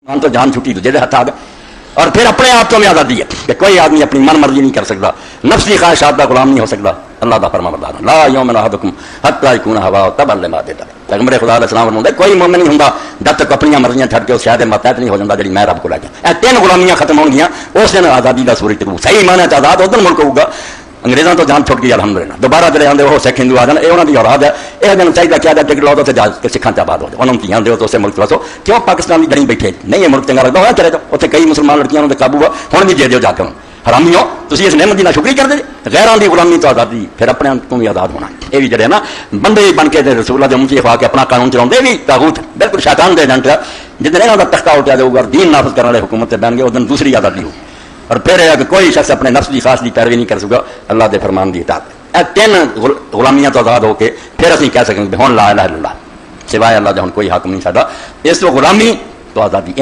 مان تو جان چھٹی تجھے ہاتھ آ گیا. اور پھر اپنے آپ تو میں آزادی ہے کہ کوئی آدمی اپنی من مرضی نہیں کر سکتا, نفسی خواہشات کا غلام نہیں ہو سکتا. اللہ کا فرما بردار لا یؤمن احدکم حتی یکون ہوا تبع لما دیتا. پیغمبر خدا علیہ السلام فرماتے کوئی مومن نہیں ہوندا جب تک اپنی مرضیاں چھڈ کے اس شاید ماتحت نہیں ہو جاتا جڑی میں رب کو لے گیا. اے تین غلامیاں ختم ہون گیاں اس دن آزادی دا سورج طلوع. صحیح معنی چ آزاد ادھر ملک ہوگا. انگریزاں تو جان چھٹ گئی الحمدللہ. دوبارہ جڑے آندے وہ سکھ ہندو آ جان, اے انہاں دی اولاد ہے. اے دن چاہیے کیا ٹکٹ لو تو جا کے سکھاں تے آباد ہو جاؤ, انہاں تیاں دیو تو اسے ملک وسو. کیوں پاکستان دی گڑی بیٹھے نہیں ہے ملک چنگا لگدا ہویا چلے جاؤ اوتھے کئی مسلمان لڑکیاں دے قابو ہن بھی دے دیو جا کے. حرامی ہو تسی اس نعمت دی ناشکری کر دے. غیراں دی غلامی تو آزادی, پھر اپنے تو بھی آزاد ہونا. اے بھی جڑے نا بندے بن کے رسول اللہ دے منہ چ کے اپنا قانون چلاوندے بھی طاغوت بالکل شیطان دے ایجنٹ. جدن انہاں دا تختہ اٹھا دے گا دین نافذ کرنے والے حکومت تے بن گئے اس دن دوسری آزادی ہو. اور پھر ہے کہ کوئی شخص اپنے نفس کی خاص کی پیروی نہیں کر سکا اللہ دے فرمان کی اطاعت. اے تین غلامیاں تو آزاد ہو کے پھر اسی کہہ سکیں کہ ہن لا الہ الا اللہ سوائے اللہ دا ہن کوئی حاکم نہیں ساڈا. اس تو غلامی تو آزادی.